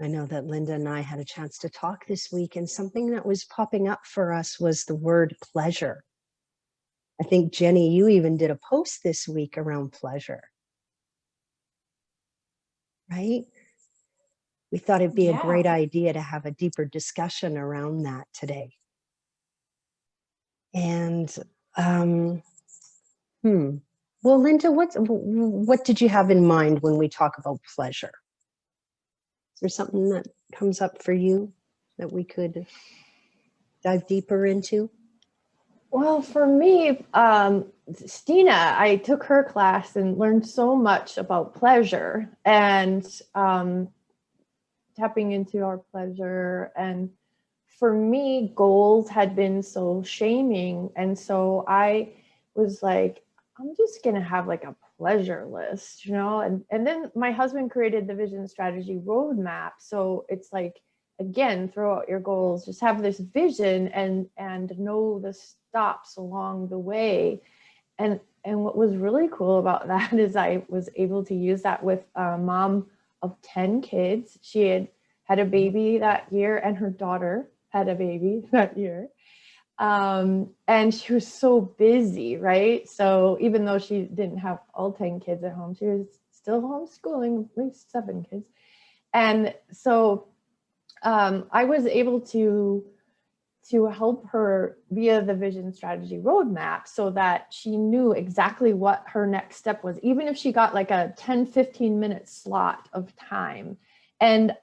I know that Linda and I had a chance to talk this week, and something that was popping up for us was the word pleasure. I think, Jenny, you even did a post this week around pleasure, right? We thought it'd be a great idea to have a deeper discussion around that today. And, well, Linda, what did you have in mind when we talk about pleasure? Is there something that comes up for you that we could dive deeper into? Well, for me, Steena, I took her class and learned so much about pleasure and tapping into our pleasure. And for me, goals had been so shaming. And so I was like, I'm just going to have like a pleasure list, you know? And then my husband created the vision strategy roadmap. So it's like, again, throw out your goals, just have this vision and know the stops along the way. And what was really cool about that is I was able to use that with a mom of 10 kids. She had a baby that year, and her daughter had a baby that year. And she was so busy, right? So even though she didn't have all 10 kids at home, she was still homeschooling at least 7 kids. And so I was able to help her via the vision strategy roadmap so that she knew exactly what her next step was, even if she got like a 10-15 minute slot of time. And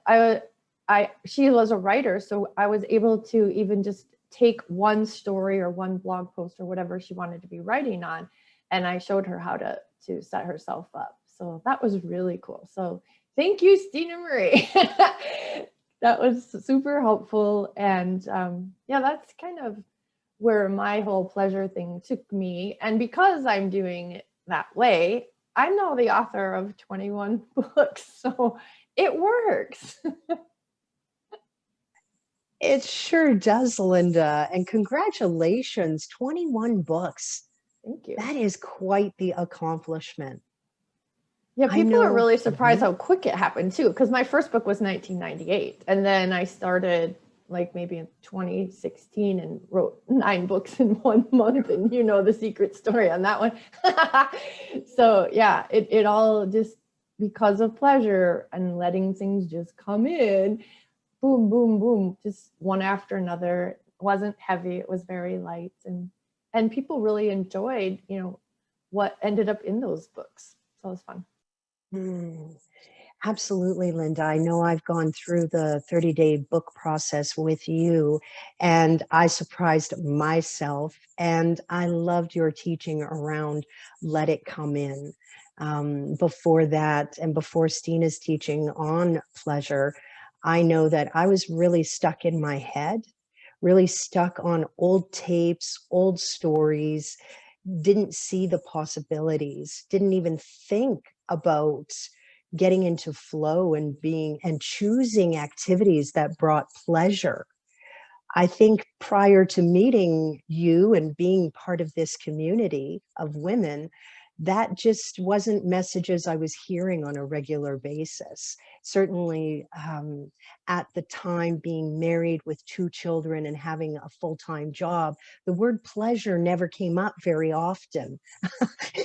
she was a writer, so I was able to even just take one story or one blog post or whatever she wanted to be writing on, and I showed her how to set herself up. So that was really cool. So thank you, Steena Marie. That was super helpful. And yeah, that's kind of where my whole pleasure thing took me. And because I'm doing it that way, I'm now the author of 21 books. So it works. It sure does, Linda. And congratulations, 21 books. Thank you. That is quite the accomplishment. Yeah, people are really surprised how quick it happened too, because my first book was 1998. And then I started like maybe in 2016 and wrote 9 books in 1 month. And you know the secret story on that one. So yeah, it all just because of pleasure and letting things just come in. Boom, boom, boom, just one after another. It wasn't heavy. It was very light. And people really enjoyed, you know, what ended up in those books. So it was fun. Absolutely, Linda. I know I've gone through the 30-day book process with you, and I surprised myself, and I loved your teaching around let it come in. Before that, and before Steena's teaching on pleasure, I know that I was really stuck in my head, really stuck on old tapes, old stories, didn't see the possibilities, didn't even think about getting into flow and choosing activities that brought pleasure. I think prior to meeting you and being part of this community of women, that just wasn't messages I was hearing on a regular basis. Certainly at the time, being married with 2 children and having a full-time job, the word pleasure never came up very often.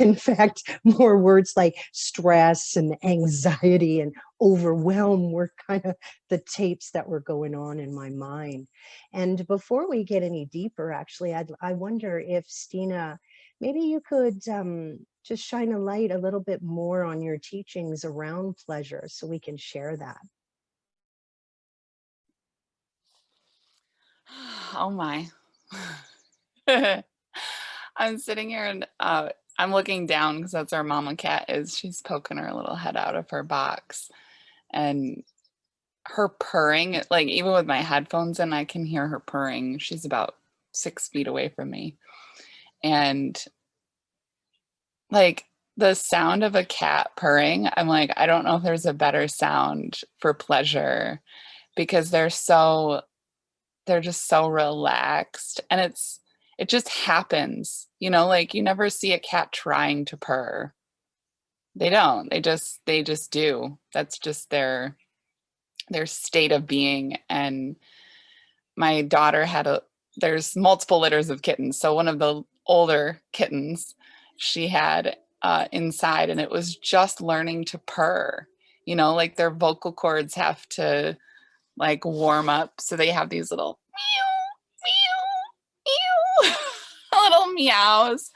In fact, more words like stress and anxiety and overwhelm were kind of the tapes that were going on in my mind. And before we get any deeper, actually, I wonder if Steena, maybe you could just shine a light a little bit more on your teachings around pleasure so we can share that. Oh my. I'm sitting here and I'm looking down because that's where Mama Cat is. She's poking her little head out of her box. And her purring, like even with my headphones in, I can hear her purring. She's about 6 feet away from me. And like the sound of a cat purring, I'm like, I don't know if there's a better sound for pleasure because they're just so relaxed, and it just happens, you know, like you never see a cat trying to purr. They don't, they just do. That's just their their state of being. And my daughter there's multiple litters of kittens. So one of the older kittens she had inside, and it was just learning to purr, like their vocal cords have to like warm up. So they have these little meow, meow, meow, little meows,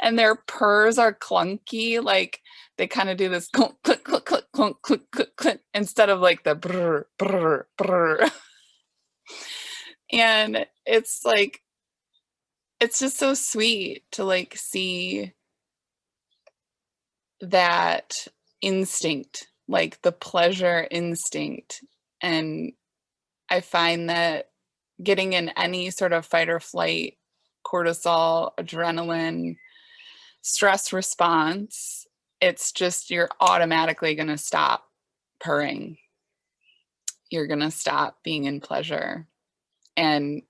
and their purrs are clunky. Like they kind of do this clunk, click, click, click, clunk, click, click, click, instead of like the brr, brr, brr. And it's like, it's just so sweet to like see that instinct, like the pleasure instinct. And I find that getting in any sort of fight or flight, cortisol, adrenaline, stress response, it's just, you're automatically going to stop purring. You're going to stop being in pleasure. And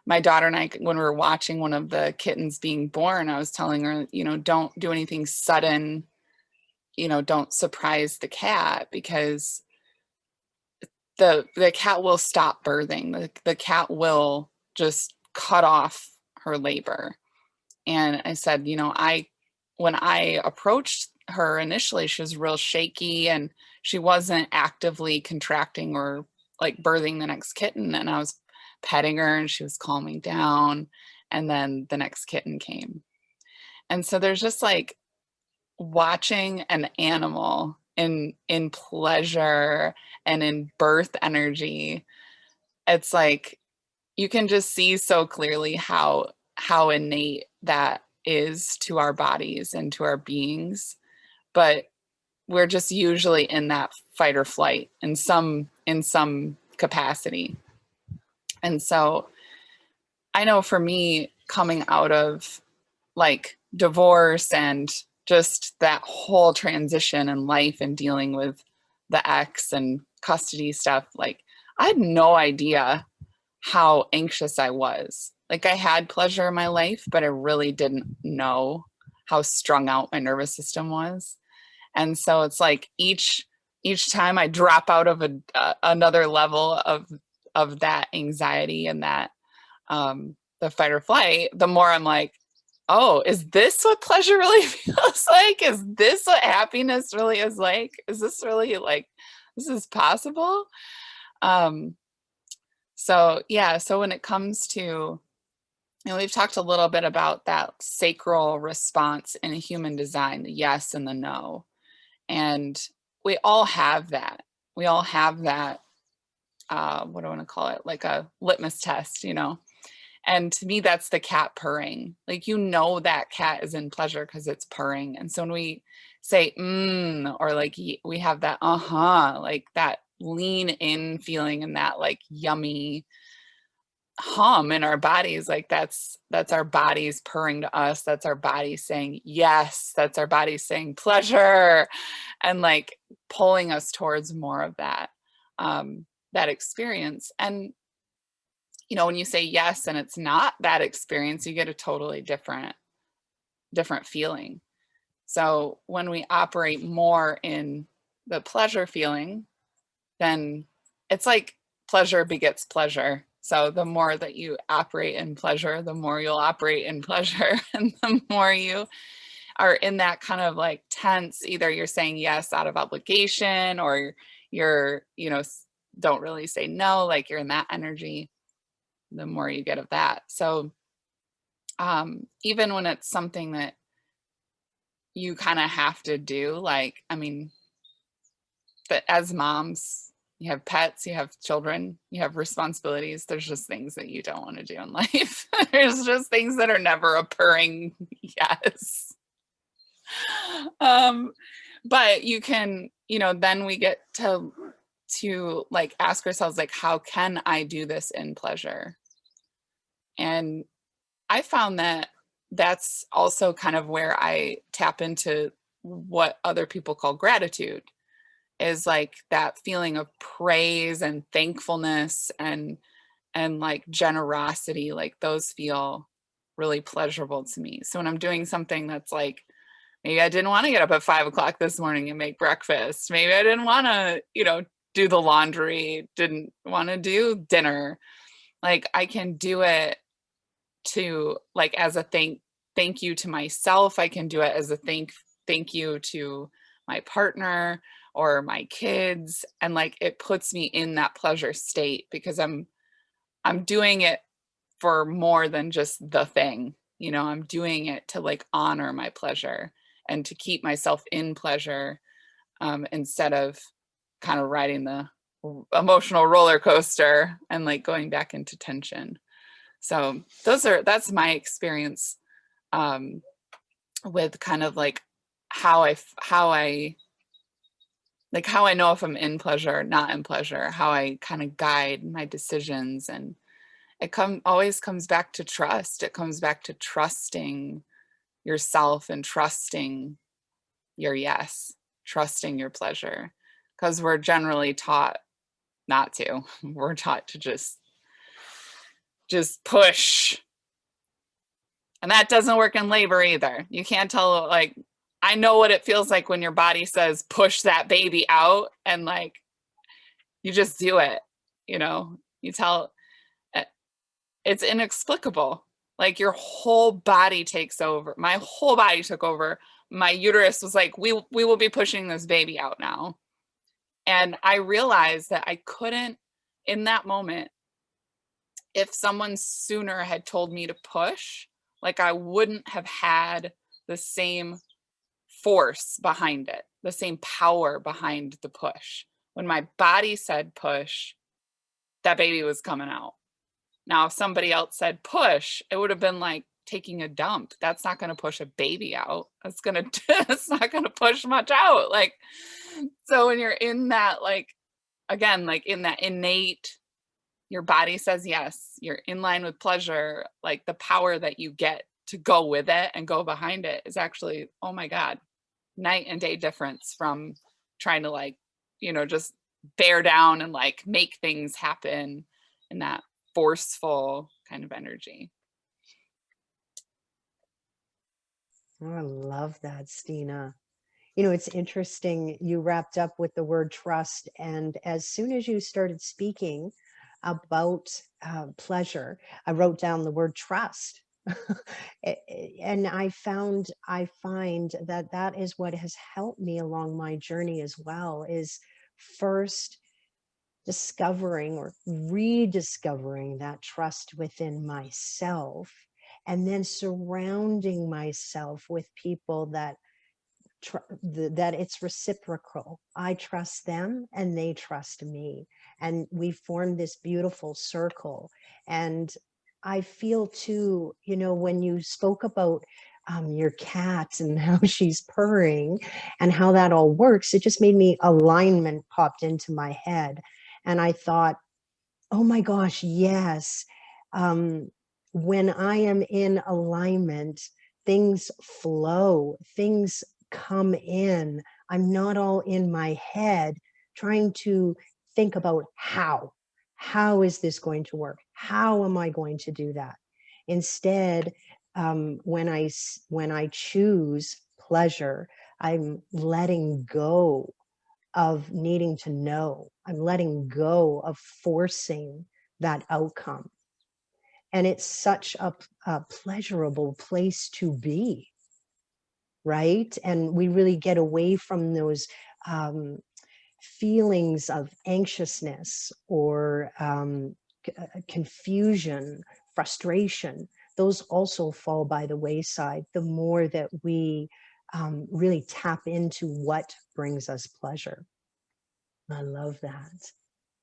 my daughter and I, when we were watching one of the kittens being born, I was telling her, don't do anything sudden, don't surprise the cat, because the cat will stop birthing. The cat will just cut off her labor. And I said, when I approached her initially, she was real shaky and she wasn't actively contracting or like birthing the next kitten. And I was petting her and she was calming down. And then the next kitten came. And so there's just like watching an animal in pleasure and in birth energy. It's like, you can just see so clearly how innate that is to our bodies and to our beings. But we're just usually in that fight or flight in some capacity. And so I know for me, coming out of like divorce and just that whole transition in life and dealing with the ex and custody stuff, like I had no idea how anxious I was. Like I had pleasure in my life, but I really didn't know how strung out my nervous system was. And so it's like each time I drop out of another level of that anxiety and that the fight or flight, the more I'm like, oh, is this what pleasure really feels like? Is this what happiness really is like? Is this really like, this is possible? So yeah, so when it comes to, we've talked a little bit about that sacral response in human design, the yes and the no. And we all have that. We all have that, what do I want to call it? Like a litmus test, And to me, that's the cat purring. Like, that cat is in pleasure because it's purring. And so when we say, or like we have that, like that lean in feeling and that like yummy hum in our bodies, like that's our bodies purring to us. That's our body saying yes. That's our body saying pleasure, and like pulling us towards more of that, that experience. And when you say yes and it's not that experience, you get a totally different feeling. So when we operate more in the pleasure feeling, then it's like pleasure begets pleasure. So the more that you operate in pleasure, the more you'll operate in pleasure. And the more you are in that kind of like tense, either you're saying yes out of obligation or you're, don't really say no, like you're in that energy, the more you get of that. So even when it's something that you kind of have to do, like, but as moms, you have pets, you have children, you have responsibilities. There's just things that you don't want to do in life. There's just things that are never a purring yes. But you can, then we get to like ask ourselves, like, how can I do this in pleasure? And I found that that's also kind of where I tap into what other people call gratitude, is like that feeling of praise and thankfulness and like generosity. Like those feel really pleasurable to me. So when I'm doing something that's like, maybe I didn't want to get up at 5 o'clock this morning and make breakfast. Maybe I didn't want to, do the laundry, didn't want to do dinner. Like I can do it to like as a thank you to myself. I can do it as a thank you to my partner or my kids. And like it puts me in that pleasure state because I'm doing it for more than just the thing. You know, I'm doing it to like honor my pleasure and to keep myself in pleasure, instead of kind of riding the emotional roller coaster and like going back into tension. So that's my experience, with kind of like how I know if I'm in pleasure or not in pleasure, how I kind of guide my decisions. And it always comes back to trust. It comes back to trusting yourself and trusting your yes, trusting your pleasure, because we're generally taught not to. We're taught to just push. And that doesn't work in labor either. You can't tell, like, I know what it feels like when your body says, push that baby out, and like, you just do it, you know, you tell, it's inexplicable. Like your whole body takes over. My whole body took over. My uterus was like, we will be pushing this baby out now. And I realized that I couldn't, in that moment, if someone sooner had told me to push, like I wouldn't have had the same force behind it, the same power behind the push. When my body said push, that baby was coming out. Now, if somebody else said push, it would have been like taking a dump. That's not going to push a baby out. It's not going to push much out. Like, so when you're in that, like, again, like in that innate, your body says yes, you're in line with pleasure, like the power that you get to go with it and go behind it is actually, oh my God, night and day difference from trying to like, you know, just bear down and like make things happen in that forceful kind of energy. Oh, I love that, Steena. You know, it's interesting. You wrapped up with the word trust. And as soon as you started speaking about pleasure, I wrote down the word trust. And I find that that is what has helped me along my journey as well, is first discovering or rediscovering that trust within myself, and then surrounding myself with people that that it's reciprocal. I trust them and they trust me, and we form this beautiful circle. And I feel too, you know, when you spoke about your cat and how she's purring and how that all works, it just made me, alignment popped into my head. And I thought, oh my gosh, yes. When I am in alignment, things flow, things come in. I'm not all in my head trying to think about how is this going to work? How am I going to do that? Instead, when I choose pleasure, I'm letting go of needing to know. I'm letting go of forcing that outcome. And it's such a pleasurable place to be, right? And we really get away from those feelings of anxiousness or confusion, frustration. Those also fall by the wayside the more that we really tap into what brings us pleasure. I love that.